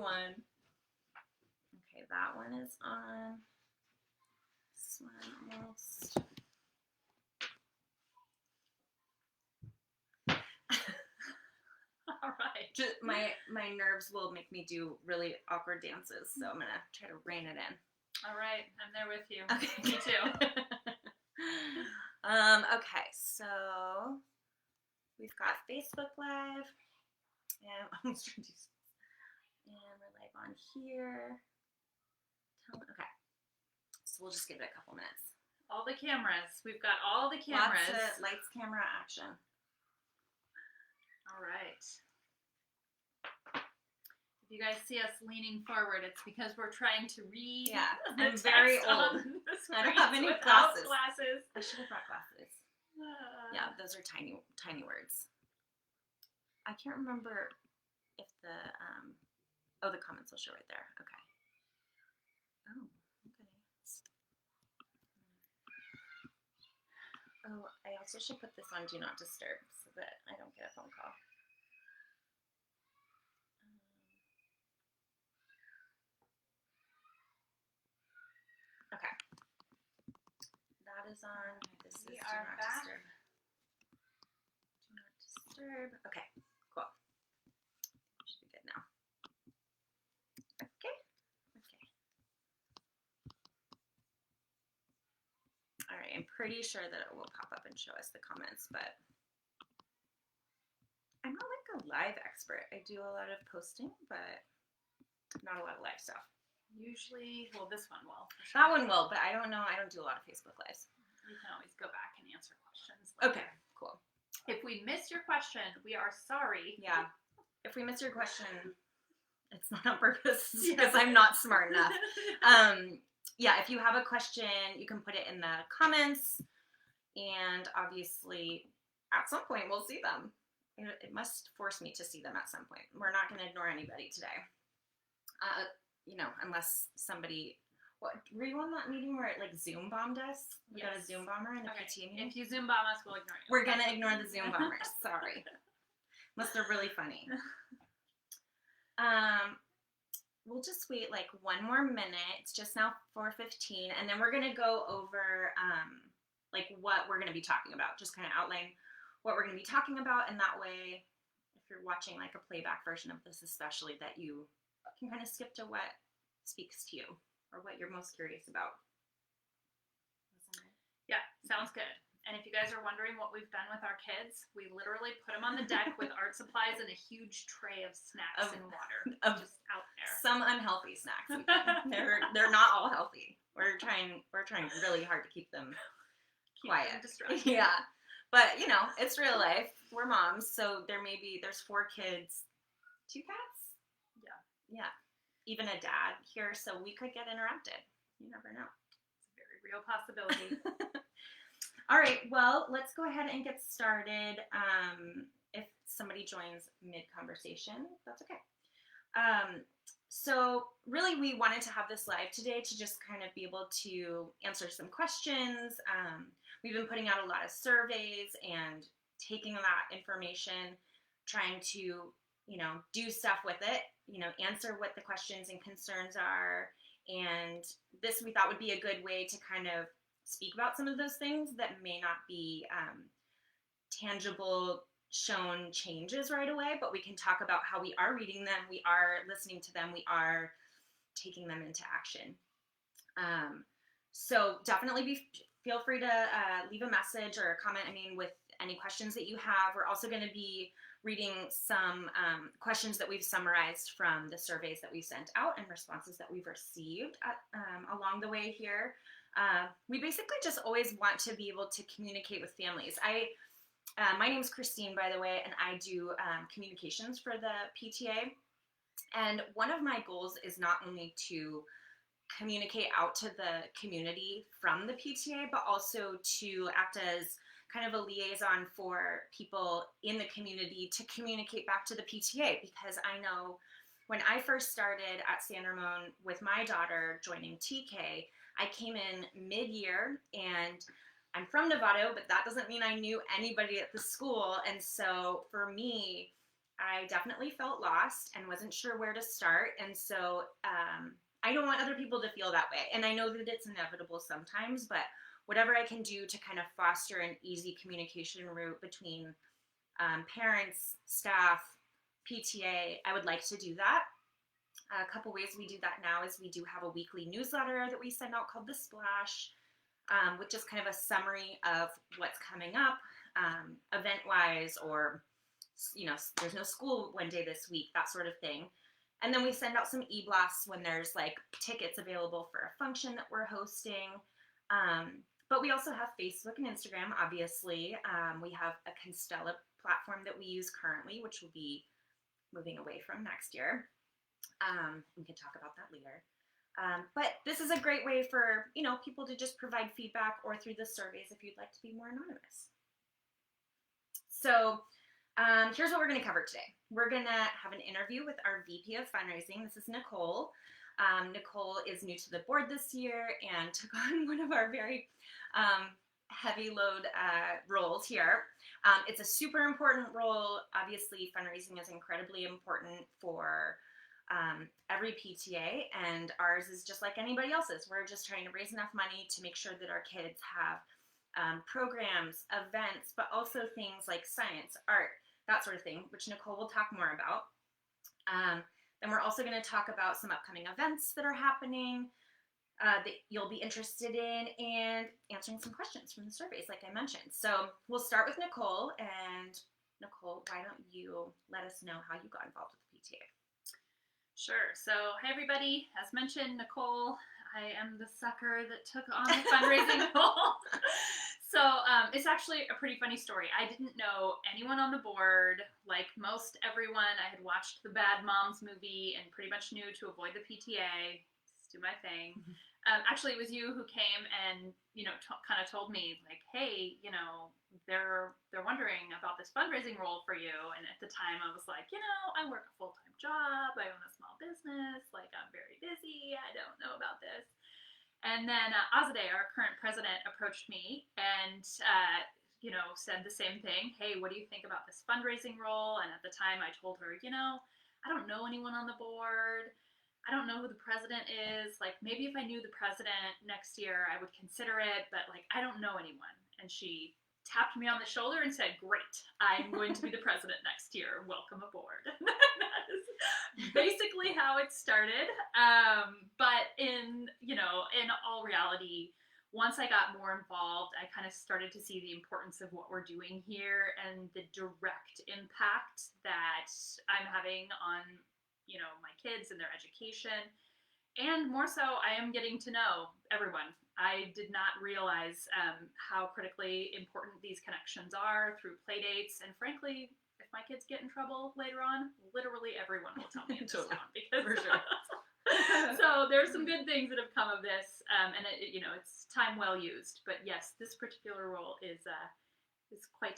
one. Okay, that one is on. This one almost. All right. Just, my nerves will make me do really awkward dances, so I'm gonna try to rein it in. All right, I'm there with you. Okay. Me too. Okay, so we've got Facebook Live, and I'm almost trying to do, and we're live on here. Okay, so we'll just give it a couple minutes. All the cameras. We've got all the cameras. Lots of lights, camera, action. All right. If you guys see us leaning forward, it's because we're trying to read. Yeah, the I'm very text old. on the I don't have any without glasses. I should have brought glasses. Yeah, those are tiny words. I can't remember if the the comments will show right there. Okay. Oh, okay. Oh, I also should put this on Do Not Disturb so that I don't get a phone call. Okay. That is on. This is Do Not Disturb. Do Not Disturb. Okay, cool. Should be good now. Okay. All right, I'm pretty sure that it will pop up and show us the comments, but I'm not like a live expert. I do a lot of posting, but not a lot of live stuff. Usually, well, this one will. For sure. That one will, but I don't know. I don't do a lot of Facebook Lives. You can always go back and answer questions later. Okay, cool. If we missed your question, we are sorry. Yeah. If we missed your question, it's not on purpose because I'm not smart enough. Yeah, if you have a question, you can put it in the comments, and obviously, at some point, we'll see them. It must force me to see them at some point. We're not going to ignore anybody today. Unless somebody, were you on that meeting where it like Zoom bombed us? We got a Zoom bomber in the PTA meeting? If you Zoom bomb us, we'll ignore you. We're going to ignore the Zoom bombers. Sorry. Unless they're really funny. We'll just wait like one more minute. It's just now 4:15, and then we're going to go over like what we're going to be talking about. Just kind of outline what we're going to be talking about, and that way, if you're watching like a playback version of this especially, that you can kind of skip to what speaks to you or what you're most curious about. Yeah, sounds good. And if you guys are wondering what we've done with our kids, we literally put them on the deck with art supplies and a huge tray of snacks and water just out there. Some unhealthy snacks. They're not all healthy. We're trying really hard to keep them quiet. Them distracted. Yeah. But it's real life. We're moms, so there's 4 kids, 2 cats? Yeah. Even a dad here, so we could get interrupted. You never know. It's a very real possibility. All right, well, let's go ahead and get started. If somebody joins mid-conversation, that's okay. So really, we wanted to have this live today to just kind of be able to answer some questions. We've been putting out a lot of surveys and taking that information, trying to, do stuff with it, answer what the questions and concerns are. And this we thought would be a good way to kind of speak about some of those things that may not be tangible, shown changes right away, but we can talk about how we are reading them, we are listening to them, we are taking them into action. So definitely feel free to leave a message or a comment, with any questions that you have. We're also going to be reading some questions that we've summarized from the surveys that we sent out and responses that we've received along the way here. We basically just always want to be able to communicate with families. My name's Christine, by the way, and I do communications for the PTA. And one of my goals is not only to communicate out to the community from the PTA, but also to act as kind of a liaison for people in the community to communicate back to the PTA, because I know when I first started at San Ramon with my daughter joining TK, I came in mid-year, and I'm from Novato, but that doesn't mean I knew anybody at the school. And so for me, I definitely felt lost and wasn't sure where to start. And so I don't want other people to feel that way. And I know that it's inevitable sometimes, but whatever I can do to kind of foster an easy communication route between parents, staff, PTA, I would like to do that. A couple ways we do that now is we do have a weekly newsletter that we send out called The Splash, with just kind of a summary of what's coming up, event-wise, or, there's no school one day this week, that sort of thing. And then we send out some e-blasts when there's like tickets available for a function that we're hosting. But we also have Facebook and Instagram, obviously. We have a Constella platform that we use currently, which will be moving away from next year. We can talk about that later. But this is a great way for, people to just provide feedback, or through the surveys if you'd like to be more anonymous. So here's what we're going to cover today. We're going to have an interview with our VP of Fundraising. This is Nicole. Nicole is new to the board this year and took on one of our very heavy load roles here. It's a super important role. Obviously, fundraising is incredibly important for every PTA, and ours is just like anybody else's. We're just trying to raise enough money to make sure that our kids have programs, events, but also things like science, art, that sort of thing, which Nicole will talk more about. Then we're also going to talk about some upcoming events that are happening that you'll be interested in, and answering some questions from the surveys, like I mentioned. So we'll start with Nicole. And Nicole, why don't you let us know how you got involved with the PTA? Sure. So, hi everybody. As mentioned, Nicole, I am the sucker that took on the fundraising role. So it's actually a pretty funny story. I didn't know anyone on the board. Like most everyone, I had watched the Bad Moms movie and pretty much knew to avoid the PTA, just do my thing. Actually, it was you who came and, kind of told me, like, hey, they're wondering about this fundraising role for you. And at the time I was like, I work a full-time job. I own a small business. Like, I'm very busy. I don't know about this. And then Azadeh, our current president, approached me and, said the same thing. Hey, what do you think about this fundraising role? And at the time I told her, I don't know anyone on the board. I don't know who the president is. Like, maybe if I knew the president next year, I would consider it, but like, I don't know anyone. And she tapped me on the shoulder and said, great, I'm going to be the president next year. Welcome aboard. That is basically how it started. But in all reality, once I got more involved, I kind of started to see the importance of what we're doing here and the direct impact that I'm having on, my kids and their education. And more so, I am getting to know everyone. I did not realize how critically important these connections are through play dates. And frankly, if my kids get in trouble later on, literally everyone will tell me in this town. Because for sure. So there's some good things that have come of this, and it's time well used. But yes, this particular role is quite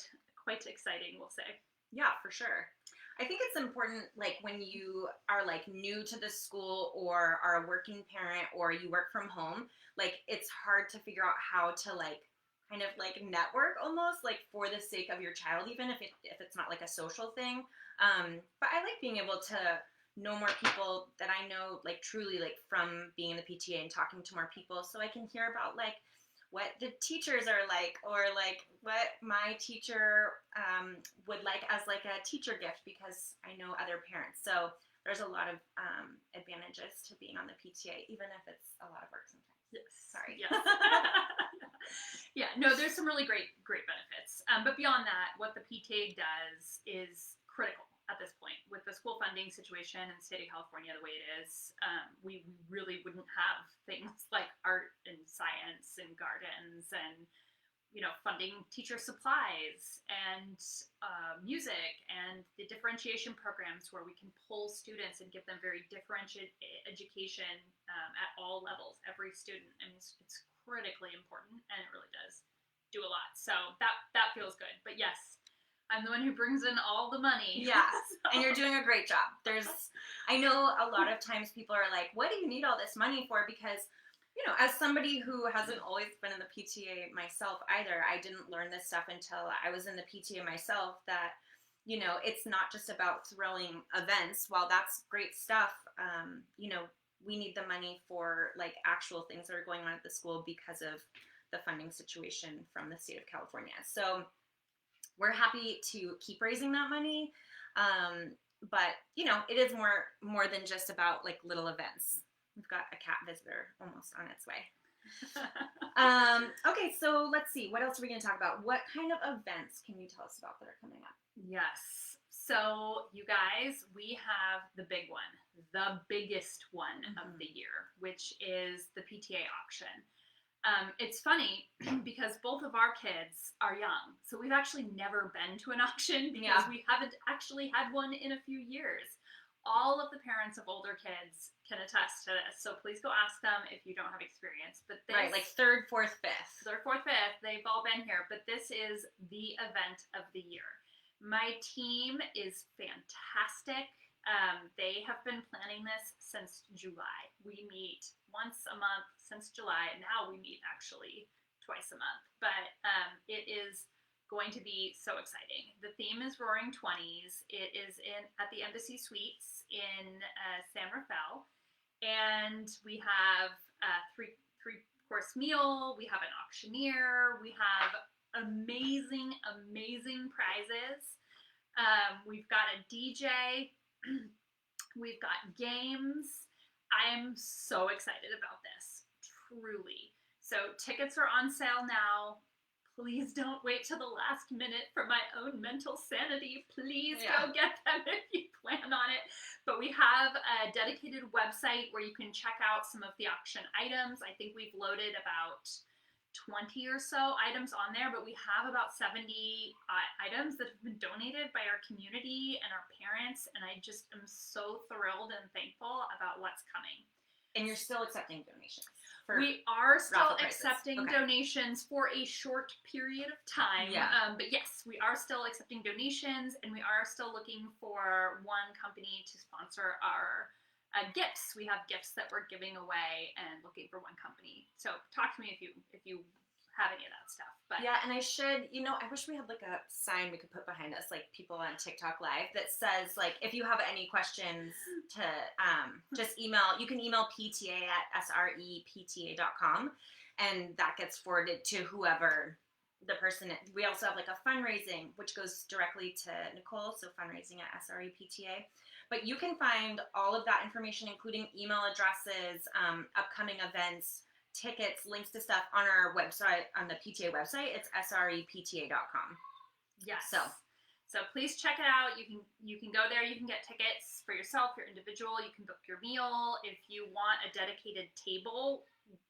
exciting, we'll say. Yeah, for sure. I think it's important, like, when you are, like, new to the school or are a working parent or you work from home, like, it's hard to figure out how to, like, kind of, like, network almost, like, for the sake of your child, even if it's not, like, a social thing. But I like being able to know more people that I know, like, truly, like, from being in the PTA and talking to more people, so I can hear about, like, what the teachers are like, or like what my teacher would like as like a teacher gift, because I know other parents. So there's a lot of advantages to being on the PTA, even if it's a lot of work sometimes. Yes. Sorry. Yes. Yeah, no, there's some really great benefits. But beyond that, what the PTA does is critical at this point. With the school funding situation in the state of California the way it is, we really wouldn't have things like art and science and gardens and, funding teacher supplies and music and the differentiation programs where we can pull students and give them very differentiated education at all levels, every student. I mean, it's critically important, and it really does do a lot. So that feels good. But yes, I'm the one who brings in all the money. Yeah, so. And you're doing a great job. I know a lot of times people are like, what do you need all this money for? Because, as somebody who hasn't always been in the PTA myself either, I didn't learn this stuff until I was in the PTA myself, that, you know, it's not just about throwing events. While that's great stuff, you know, we need the money for like actual things that are going on at the school because of the funding situation from the state of California. So we're happy to keep raising that money. But you know, it is more than just about like little events. We've got a cat visitor almost on its way. Okay, so let's see. What else are we going to talk about? What kind of events can you tell us about that are coming up? Yes. So, you guys, we have the big one, the biggest one of the year, which is the Pta Auction. It's funny because both of our kids are young, so we've actually never been to an auction because we haven't actually had one in a few years. All of the parents of older kids can attest to this, so please go ask them if you don't have experience. But this, right, like third, fourth, fifth. Third, fourth, fifth, they've all been here, but this is the event of the year. My team is fantastic. They have been planning this since July. We meet once a month since July, and now we meet actually twice a month. But it is going to be so exciting. The theme is Roaring 20s. It is at the Embassy Suites in San Rafael, and we have a three-course meal. We have an auctioneer. We have amazing prizes. We've got a DJ. We've got games. I am so excited about this, truly. So tickets are on sale now. Please don't wait till the last minute for my own mental sanity. Please go get them if you plan on it. But we have a dedicated website where you can check out some of the auction items. I think we've loaded about 20 or so items on there, but we have about 70 items that have been donated by our community and our parents, and I just am so thrilled and thankful about what's coming. And you're still accepting donations? We are still accepting donations for a short period of time. But yes, we are still accepting donations, and we are still looking for one company to sponsor our gifts. We have gifts that we're giving away and looking for one company. So talk to me if you have any of that stuff. But yeah, and I should, you know, I wish we had like a sign we could put behind us, like people on TikTok Live, that says like, if you have any questions to just email, you can email pta@srepta.com, and that gets forwarded to whoever the person is. We also have like a fundraising, which goes directly to Nicole, so fundraising@srepta. But you can find all of that information, including email addresses, upcoming events, tickets, links to stuff on our website, on the PTA website. It's srepta.com. Yes. So please check it out. You can go there. You can get tickets for yourself, your individual. You can book your meal. If you want a dedicated table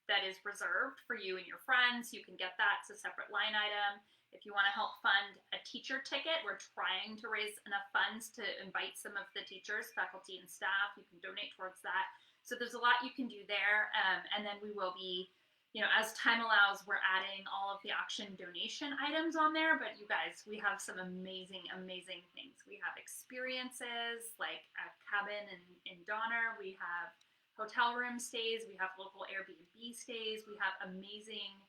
that is reserved for you and your friends, you can get that. It's a separate line item. If you want to help fund a teacher ticket, we're trying to raise enough funds to invite some of the teachers, faculty, and staff. You can donate towards that. So there's a lot you can do there. And then we will be, you know, as time allows, we're adding all of the auction donation items on there. But you guys, we have some amazing things. We have experiences like a cabin in Donner. We have hotel room stays. We have local Airbnb stays. We have amazing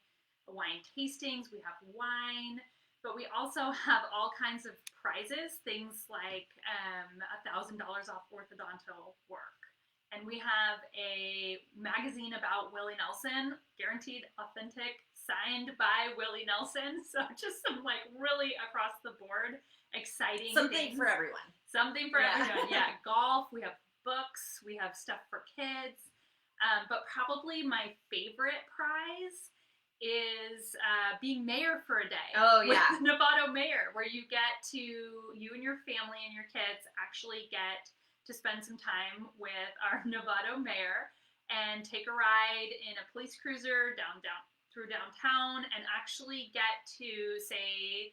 wine tastings, we have wine, but we also have all kinds of prizes, things like $1,000 off orthodontal work. And we have a magazine about Willie Nelson, guaranteed authentic, signed by Willie Nelson. So just some like really across the board exciting Something for everyone. Something for everyone, golf, we have books, we have stuff for kids. But probably my favorite prize is being mayor for a day. With Novato Mayor, where you and your family and your kids actually get to spend some time with our Novato Mayor and take a ride in a police cruiser through downtown and actually get to say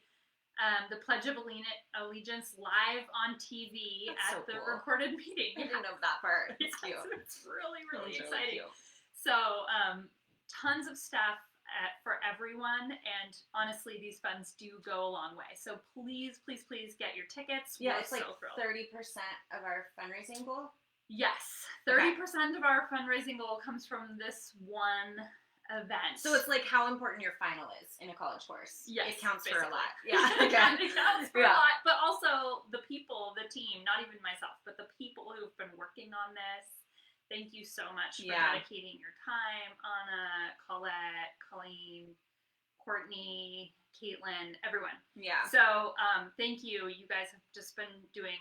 the Pledge of Allegiance live on TV at the recorded meeting. I didn't know that part. It's cute. It's really exciting. So tons of stuff for everyone, and honestly, these funds do go a long way. So please get your tickets. Yeah, it's like 30% of our fundraising goal. Yes, 30% of our fundraising goal comes from this one event. So it's like how important your final is in a college course. Yes, it counts basically. for a lot. Yeah, It counts for a lot, but also the people, the team, not even myself, but the people who've been working on this. Thank you so much for dedicating your time, Anna, Colette, Colleen, Courtney, Caitlin, everyone. Yeah. So thank you. You guys have just been doing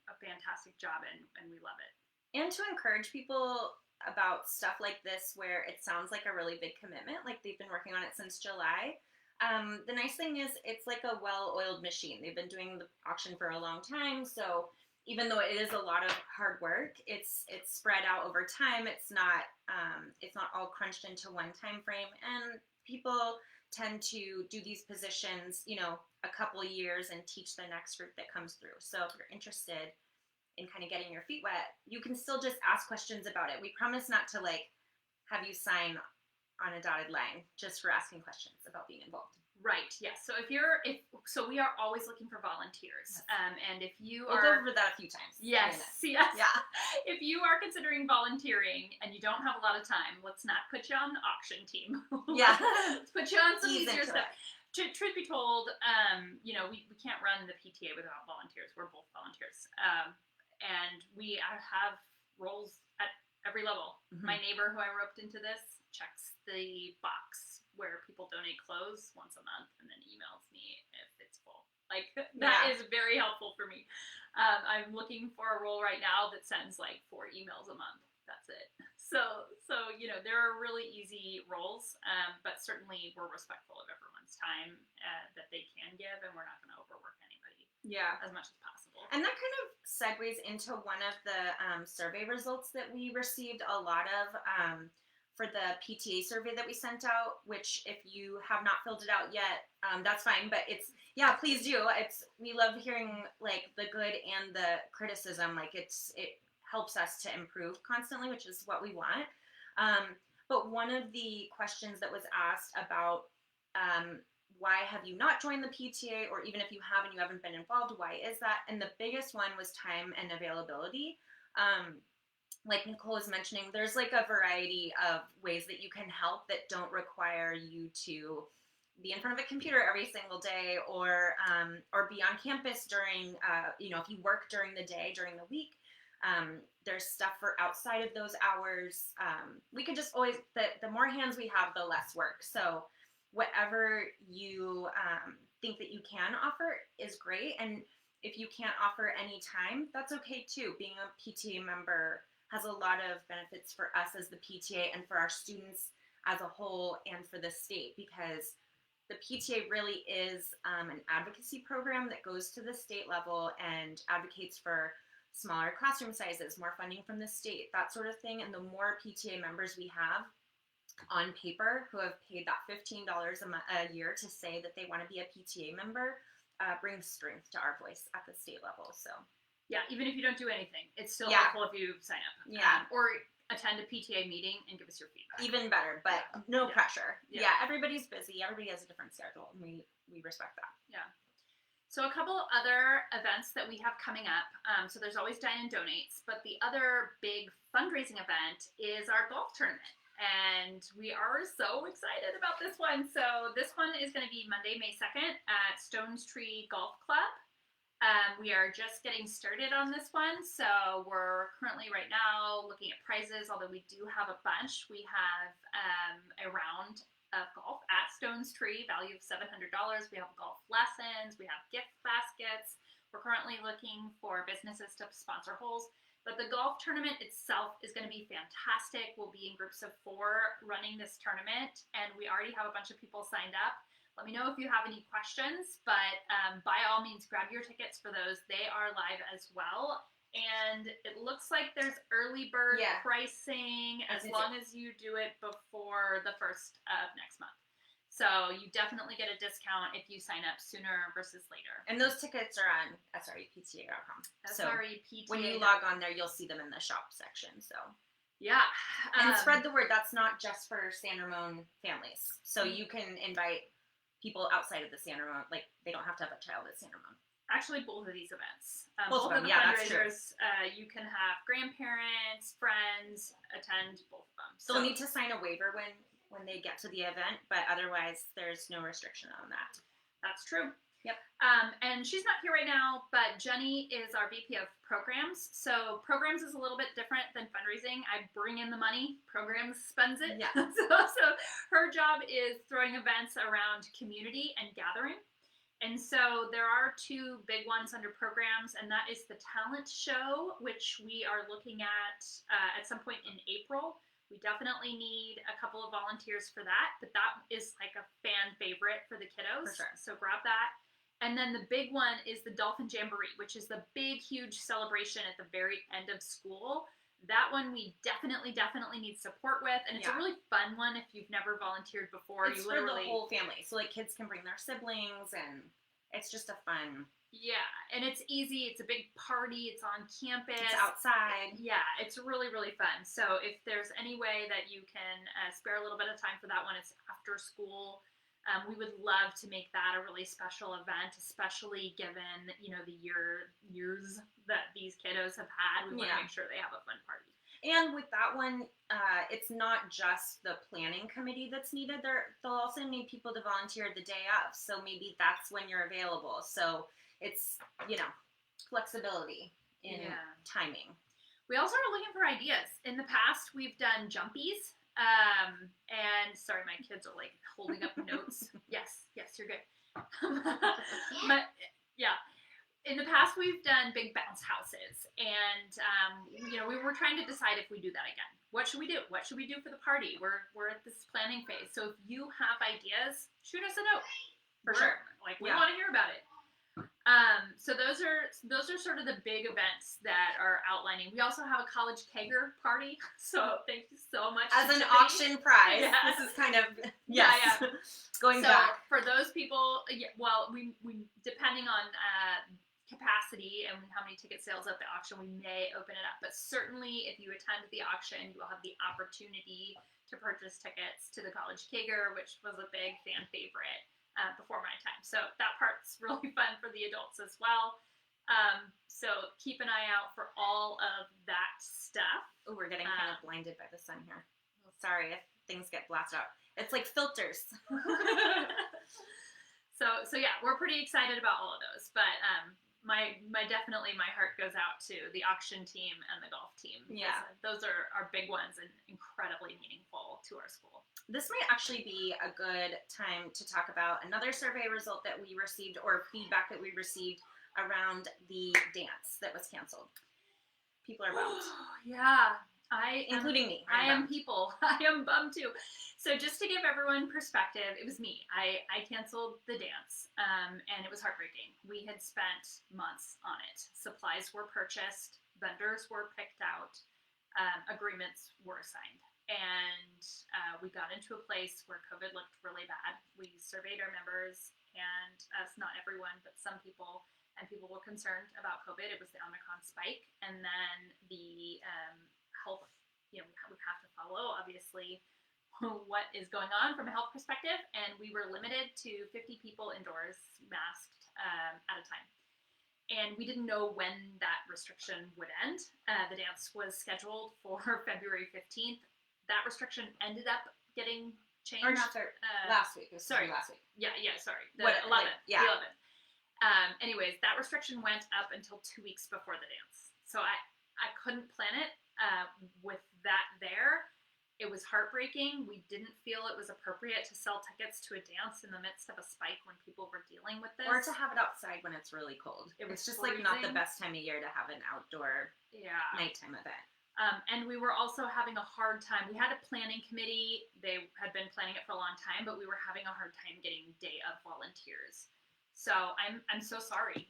a fantastic job, and we love it. And to encourage people about stuff like this where it sounds like a really big commitment, like they've been working on it since July. The nice thing is it's like a well-oiled machine. They've been doing the auction for a long time, so even though it is a lot of hard work, it's spread out over time. It's not all crunched into one time frame, and people tend to do these positions, a couple of years and teach the next group that comes through. So if you're interested in kind of getting your feet wet, you can still just ask questions about it. We promise not to have you sign on a dotted line just for asking questions about being involved. Right. Yes. So so we are always looking for volunteers. Yes. And if you we'll go over that a few times. Yes. Yes. Yeah. If you are considering volunteering and you don't have a lot of time, let's not put you on the auction team. Yeah. Let's put you on some easier stuff. Truth be told, we can't run the PTA without volunteers. We're both volunteers. And we have roles at every level. Mm-hmm. My neighbor who I roped into this checks the box where people donate clothes once a month and then emails me if it's full. That is very helpful for me. I'm looking for a role right now that sends 4 emails a month. That's it. So there are really easy roles, but certainly we're respectful of everyone's time that they can give, and we're not going to overwork anybody. Yeah, as much as possible. And that kind of segues into one of the survey results that we received a lot of for the PTA survey that we sent out, which if you have not filled it out yet, that's fine. But please do. We love hearing the good and the criticism. It helps us to improve constantly, which is what we want. But one of the questions that was asked about why have you not joined the PTA, or even if you have and you haven't been involved, why is that? And the biggest one was time and availability. Like Nicole was mentioning, there's a variety of ways that you can help that don't require you to be in front of a computer every single day, or be on campus during, if you work during the day, during the week. There's stuff for outside of those hours. We could just always, the more hands we have, the less work. So whatever you think that you can offer is great. And if you can't offer any time, that's okay too. Being a PTA member has a lot of benefits for us as the PTA and for our students as a whole and for the state, because the PTA really is an advocacy program that goes to the state level and advocates for smaller classroom sizes, more funding from the state, that sort of thing. And the more PTA members we have on paper who have paid that $15 a year to say that they want to be a PTA member, brings strength to our voice at the state level. So yeah, even if you don't do anything, it's still helpful if you sign up. Yeah. Or attend a PTA meeting and give us your feedback. Even better, but no pressure. Yeah, everybody's busy. Everybody has a different schedule, and we respect that. Yeah. So a couple other events that we have coming up. So there's always Dine and Donates, but the other big fundraising event is our golf tournament. And we are so excited about this one. So this one is going to be Monday, May 2nd at Stones Tree Golf Club. We are just getting started on this one. So we're currently right now looking at prizes, although we do have a bunch. We have a round of golf at Stones Tree, value of $700. We have golf lessons. We have gift baskets. We're currently looking for businesses to sponsor holes. But the golf tournament itself is going to be fantastic. We'll be in groups of 4 running this tournament, and we already have a bunch of people signed up. Let me know if you have any questions, but by all means, grab your tickets for those. They are live as well. And it looks like there's early bird pricing as long as you do it before the 1st of next month. So you definitely get a discount if you sign up sooner versus later. And those tickets are on srepta.com. SREPTA. When you log on there, you'll see them in the shop section. So yeah. And spread the word. That's not just for San Ramon families. So you can invite people outside of the San Ramon, they don't have to have a child at San Ramon. Actually, both of these events. Both of them, the fundraisers, you can have grandparents, friends attend both of them. So they'll need to sign a waiver when when they get to the event, but otherwise there's no restriction on that. That's true. Yep. And she's not here right now, but Jenny is our VP of Programs. So Programs is a little bit different than fundraising. I bring in the money, Programs spends it. Yeah. So her job is throwing events around community and gathering. And so there are two big ones under Programs, and that is the talent show, which we are looking at some point in April. We definitely need a couple of volunteers for that, but that is like a fan favorite for the kiddos. For sure. So grab that. And then the big one is the Dolphin Jamboree, which is the big, huge celebration at the very end of school. That one we definitely need support with, and it's a really fun one if you've never volunteered before. It's for the whole family, so like kids can bring their siblings, and it's just a fun. Yeah, and it's easy. It's a big party. It's on campus. It's outside. Yeah, it's really fun. So if there's any way that you can spare a little bit of time for that one, it's after school. We would love to make that a really special event, especially given, the years that these kiddos have had. We want to make sure they have a fun party. And with that one, it's not just the planning committee that's needed. They'll also need people to volunteer the day of. So maybe that's when you're available. So it's, flexibility in timing. We also are looking for ideas. In the past, we've done jumpies. And sorry, my kids are like holding up notes. Yes, you're good. But yeah, in the past we've done big bounce houses, and we were trying to decide if we do that again. What should we do? What should we do for the party? We're at this planning phase. So if you have ideas, shoot us a note. For sure. Like we want to hear about it. So those are sort of the big events that are outlining. We also have a college kegger party. So thank you so much. As an auction prize. Yeah. This is kind of going so back. For those people, we depending on capacity and how many ticket sales at the auction, we may open it up. But certainly if you attend the auction, you will have the opportunity to purchase tickets to the college kegger, which was a big fan favorite. Before my time. So that part's really fun for the adults as well. So keep an eye out for all of that stuff. Oh, we're getting kind of blinded by the sun here. Sorry if things get blasted out. It's like filters. So yeah, we're pretty excited about all of those. But my heart goes out to the auction team and the golf team. Yeah. Those are our big ones and incredibly meaningful to our school. This might actually be a good time to talk about another survey result that we received, or feedback that we received around the dance that was canceled. People are bummed. Yeah. Including me. I am people. I am bummed too. So just to give everyone perspective, it was me. I canceled the dance, and it was heartbreaking. We had spent months on it. Supplies were purchased, vendors were picked out, agreements were signed. And we got into a place where COVID looked really bad. We surveyed our members, and not everyone, but some people, and people were concerned about COVID. It was the Omicron spike, and then the health, we have to follow, obviously, what is going on from a health perspective, and we were limited to 50 people indoors, masked at a time. And we didn't know when that restriction would end. The dance was scheduled for February 15th. That restriction ended up getting changed. Or not last week. Sorry. Last week. Yeah, sorry. The 11th. Yeah. The 11th. Anyways, that restriction went up until 2 weeks before the dance. So I couldn't plan it with that there. It was heartbreaking. We didn't feel it was appropriate to sell tickets to a dance in the midst of a spike when people were dealing with this. Or to have it outside when it's really cold. It's just freezing. like not the best time of year to have an outdoor nighttime event. And we were also having a hard time. We had a planning committee. They had been planning it for a long time, but we were having a hard time getting day of volunteers. So I'm so sorry.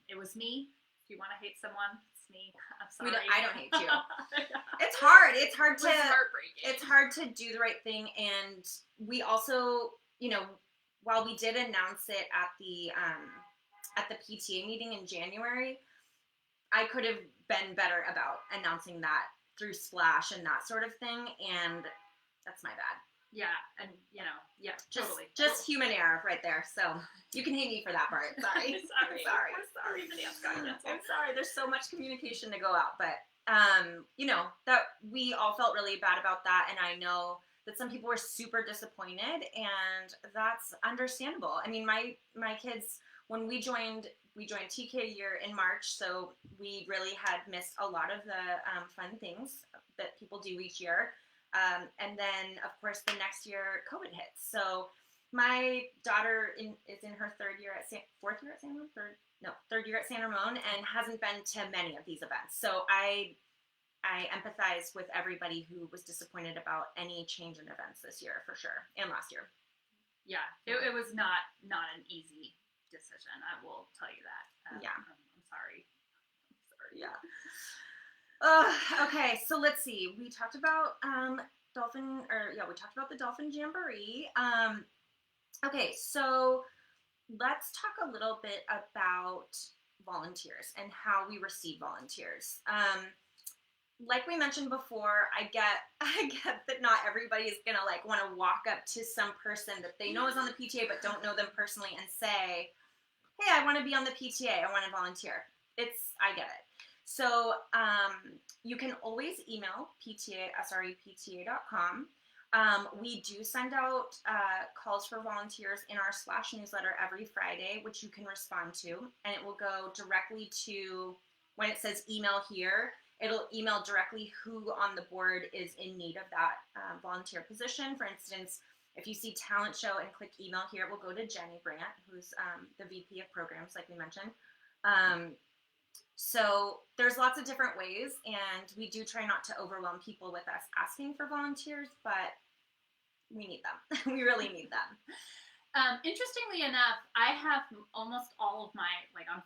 It was me. If you want to hate someone, it's me. I'm sorry. I don't hate you. It's hard. It's hard to do the right thing. And we also, while we did announce it at the PTA meeting in January, I could have been better about announcing that through Splash and that sort of thing, and that's my bad. Yeah, and totally. Just human error right there. So you can hate me for that part. Sorry. Sorry. We're sorry. I'm sorry. There's so much communication to go out, but that we all felt really bad about that, and I know that some people were super disappointed, and that's understandable. I mean, my kids, when we joined TK year in March, so we really had missed a lot of the fun things that people do each year. And then, of course, the next year, COVID hit. So my daughter is in her third year at San Ramon and hasn't been to many of these events. So I empathize with everybody who was disappointed about any change in events this year, for sure, and last year. Yeah, it was not an easy decision. I will tell you that. Yeah. I'm sorry. Yeah. Okay, so let's see. We talked about we talked about the Dolphin Jamboree. Okay, so let's talk a little bit about volunteers and how we receive volunteers. Like we mentioned before, I get that not everybody is gonna like want to walk up to some person that they know is on the PTA but don't know them personally and say, "Hey, I want to be on the PTA. I want to volunteer." I get it. So you can always email pta@srepta.com. We do send out calls for volunteers in our Splash newsletter every Friday, which you can respond to, and it will go directly to, when it says email here, it'll email directly who on the board is in need of that volunteer position. For instance, if you see talent show and click email here, it will go to Jenny Brandt, who's the VP of Programs, like we mentioned. So there's lots of different ways, and we do try not to overwhelm people with us asking for volunteers, but we need them. We really need them. Interestingly enough, I have almost all of my, like on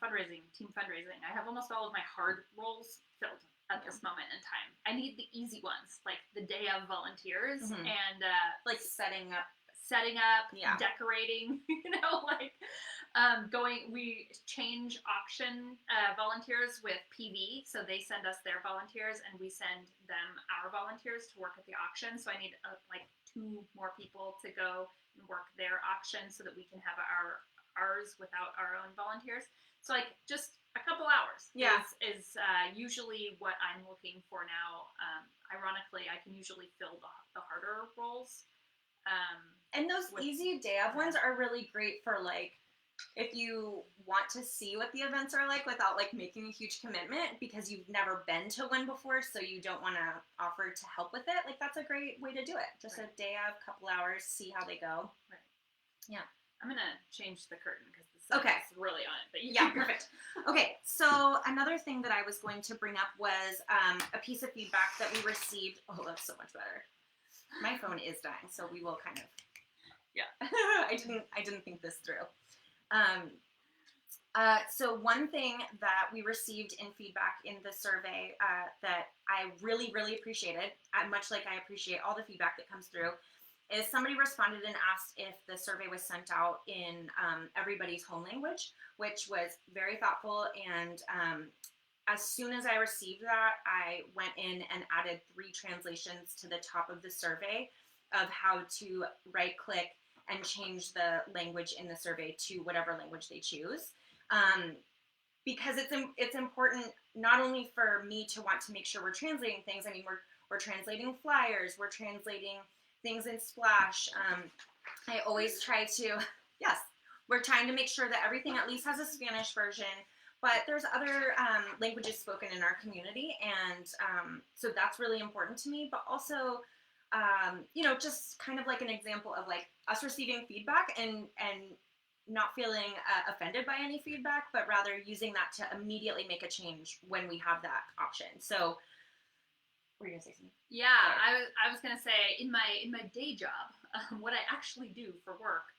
team fundraising, I have almost all of my hard roles filled at this moment in time. I need the easy ones, like the day of volunteers and like setting up, decorating, we change auction volunteers with PV, so they send us their volunteers and we send them our volunteers to work at the auction. So I need like 2 more people to go and work their auction so that we can have ours without our own volunteers. So like just a couple hours is usually what I'm looking for now. Ironically, I can usually fill the harder roles. And those easy day of ones are really great for like, if you want to see what the events are like without like making a huge commitment because you've never been to one before, so you don't want to offer to help with it, like that's a great way to do it. Just a day of, couple hours, see how they go. Right. Yeah. I'm going to change the curtain because the sun is really on it. But yeah, perfect. Okay, so another thing that I was going to bring up was a piece of feedback that we received. Oh, that's so much better. My phone is dying, so we will kind of. Yeah. I didn't think this through. So one thing that we received in feedback in the survey that I really, really appreciated, much like I appreciate all the feedback that comes through, is somebody responded and asked if the survey was sent out in everybody's home language, which was very thoughtful. And as soon as I received that, I went in and added 3 translations to the top of the survey of how to right-click and change the language in the survey to whatever language they choose. Because it's important not only for me to want to make sure we're translating things. I mean, we're translating flyers, we're translating things in Splash. I always try to, we're trying to make sure that everything at least has a Spanish version, but there's other languages spoken in our community, and so that's really important to me. But also, just kind of like an example of like us receiving feedback and not feeling offended by any feedback, but rather using that to immediately make a change when we have that option. So, were you gonna say something? Yeah, I was gonna say in my day job, what I actually do for work,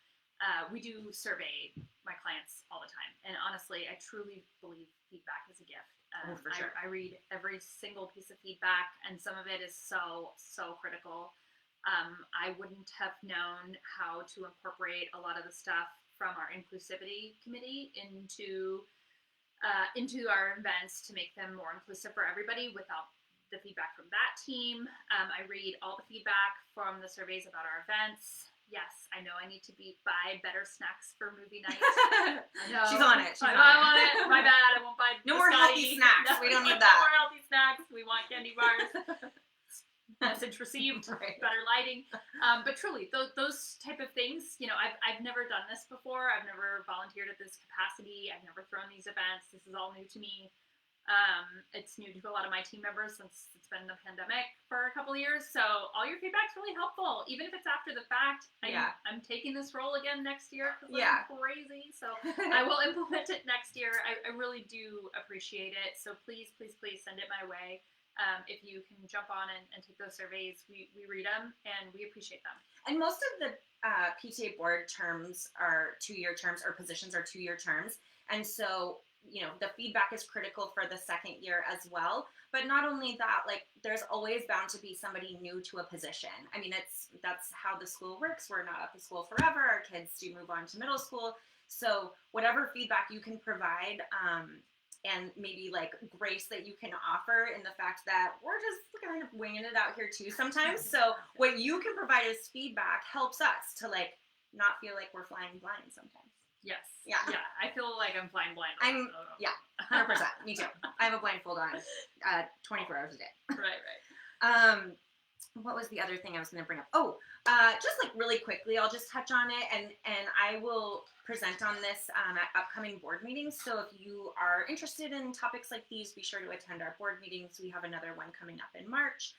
we do survey my clients all the time, and honestly, I truly believe feedback is a gift. For sure. I read every single piece of feedback, and some of it is so critical. I wouldn't have known how to incorporate a lot of the stuff from our inclusivity committee into our events to make them more inclusive for everybody without the feedback from that team. I read all the feedback from the surveys about our events. Yes, I know I need to buy better snacks for movie night. I know. She's on it. I want it. My bad. I won't buy no more healthy snacks. We don't need that. No more healthy snacks. We want candy bars. message received, Right. better lighting. But truly, those type of things, I've never done this before. I've never volunteered at this capacity. I've never thrown these events. This is all new to me. It's new to a lot of my team members since it's been the pandemic for a couple of years. So all your feedback's really helpful, even if it's after the fact. I'm taking this role again next year because I'm crazy. So I will implement it next year. I really do appreciate it. So please, please, please send it my way. If you can jump on and take those surveys, we read them and we appreciate them. And most of the PTA board terms are 2-year terms, or positions are 2-year terms. And so the feedback is critical for the second year as well. But not only that, like, there's always bound to be somebody new to a position. I mean, that's how the school works. We're not at the school forever. Our kids do move on to middle school. So whatever feedback you can provide, and maybe like grace that you can offer in the fact that we're just kind of winging it out here too sometimes. So what you can provide as feedback helps us to like not feel like we're flying blind sometimes. Yes. Yeah. I feel like I'm flying blind. 100%. Me too. I have a blindfold on 24 hours a day. Right. What was the other thing I was going to bring up? Just like really quickly, I'll just touch on it, and I will present on this at upcoming board meetings. So if you are interested in topics like these, be sure to attend our board meetings. We have another one coming up in March.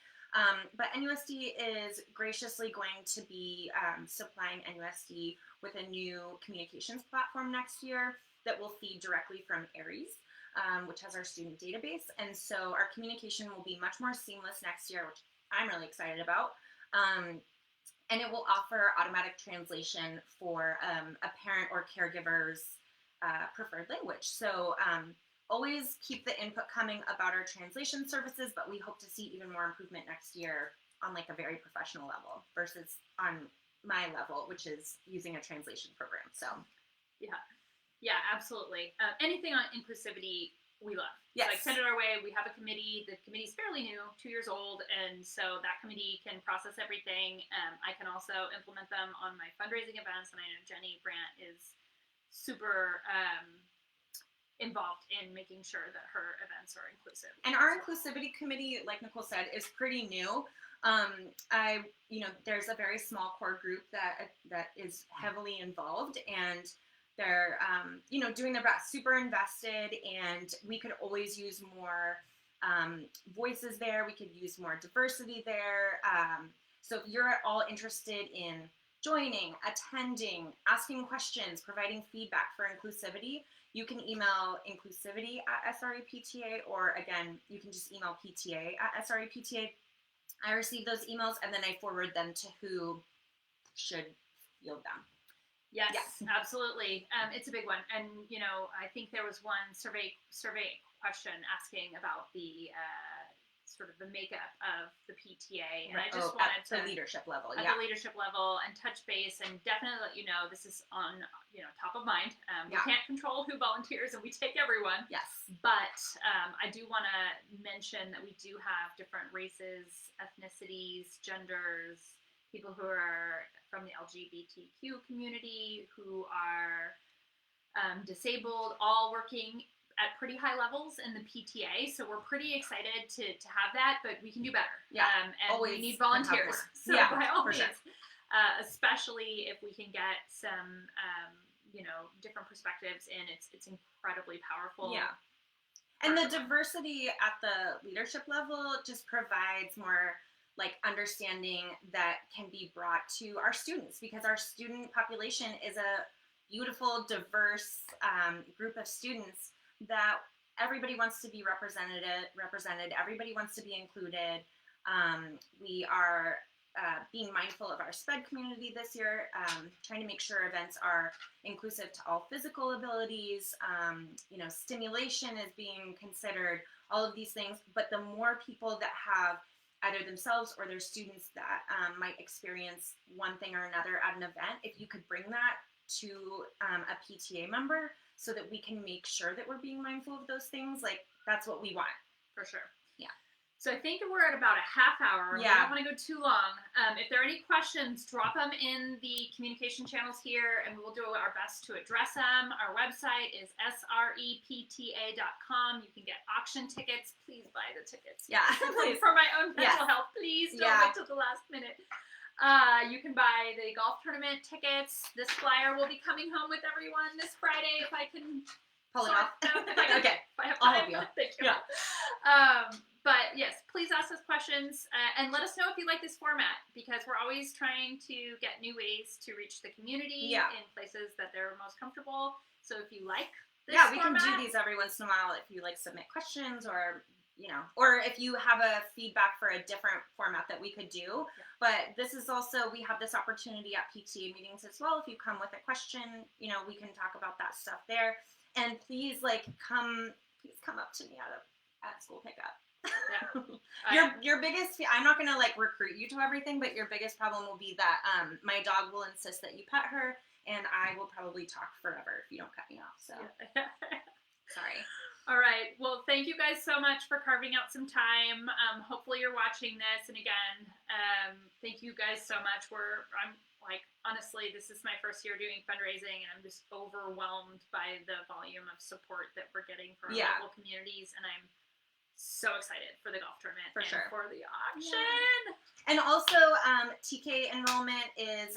But NUSD is graciously going to be supplying NUSD with a new communications platform next year that will feed directly from Aries, which has our student database. And so our communication will be much more seamless next year, which I'm really excited about. And it will offer automatic translation for a parent or caregiver's preferred language. So always keep the input coming about our translation services, but we hope to see even more improvement next year on like a very professional level versus on my level, which is using a translation program. So yeah, absolutely. Anything on inclusivity, we love. Yes. Like, send it our way. We have a committee. The committee's fairly new, 2 years old, and so that committee can process everything. I can also implement them on my fundraising events, and I know Jenny Brandt is super involved in making sure that her events are inclusive. And our inclusivity committee, like Nicole said, is pretty new. There's a very small core group that is heavily involved, and they're, doing their best, super invested, and we could always use more voices there. We could use more diversity there. So if you're at all interested in joining, attending, asking questions, providing feedback for inclusivity, you can email inclusivity@srepta, or again, you can just email PTA@srepta. I receive those emails and then I forward them to who should field them. Yes, absolutely. It's a big one. And, I think there was one survey question asking about the sort of the makeup of the PTA. And I just wanted to, at the leadership level, the leadership level, and touch base and definitely let you know this is on, top of mind. We can't control who volunteers, and we take everyone. Yes. But I do want to mention that we do have different races, ethnicities, genders, people who are from the LGBTQ community, who are disabled, all working at pretty high levels in the PTA. So we're pretty excited to have that, but we can do better. And always we need volunteers. So by all means, especially if we can get some, different perspectives in, it's incredibly powerful. Yeah. And the diversity at the leadership level just provides more like understanding that can be brought to our students, because our student population is a beautiful, diverse group of students that everybody wants to be represented. Everybody wants to be included. We are being mindful of our SPED community this year, trying to make sure events are inclusive to all physical abilities. Stimulation is being considered, all of these things. But the more people that have either themselves or their students that might experience one thing or another at an event, if you could bring that to a PTA member so that we can make sure that we're being mindful of those things, like, that's what we want. For sure. Yeah. So I think we're at about a half hour. Yeah. We don't want to go too long. If there are any questions, drop them in the communication channels here, and we will do our best to address them. Our website is srepta.com. You can get auction tickets. Please buy the tickets. Yeah, please. For my own mental health, please don't wait till the last minute. You can buy the golf tournament tickets. This flyer will be coming home with everyone this Friday if I can pull it off. Okay. If I have time. I'll help you. Thank you. Yeah. But yes, please ask us questions and let us know if you like this format, because we're always trying to get new ways to reach the community in places that they're most comfortable. So if you like this we can do these every once in a while if you like submit questions, or or if you have a feedback for a different format that we could do. But this is also, we have this opportunity at PTA meetings as well. If you come with a question, we can talk about that stuff there. And please come up to me at school pickup. Your biggest, I'm not gonna recruit you to everything, but your biggest problem will be that my dog will insist that you pet her, and I will probably talk forever if you don't cut me off. So sorry. All right. Well, thank you guys so much for carving out some time. Hopefully you're watching this, and again, thank you guys so much. Honestly, this is my first year doing fundraising, and I'm just overwhelmed by the volume of support that we're getting from local communities, and I'm so excited for the golf tournament for the auction. Yeah. And also, TK enrollment is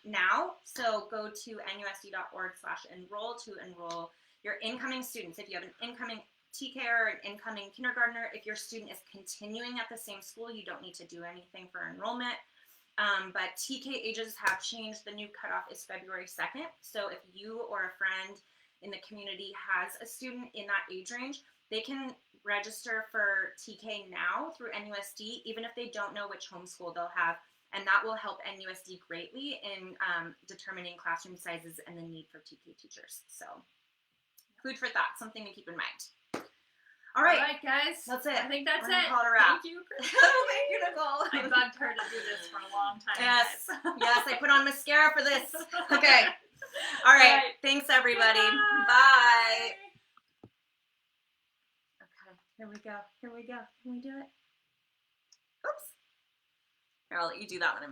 now, so go to nusd.org/enroll to enroll your incoming students. If you have an incoming TK or an incoming kindergartner, if your student is continuing at the same school, you don't need to do anything for enrollment. But TK ages have changed. The new cutoff is February 2nd. So if you or a friend in the community has a student in that age range, they can register for TK now through NUSD, even if they don't know which homeschool they'll have. And that will help NUSD greatly in determining classroom sizes and the need for TK teachers. So food for thought, something to keep in mind. All right, guys. That's it. I think that's We're it. Call it a wrap. Thank you, Thank you, Nicole. I bugged her to do this for a long time. Yes. Guys. Yes, I put on mascara for this. Okay. All right. Thanks, everybody. Bye. Okay. Here we go. Can we do it? Oops. Here, I'll let you do that one.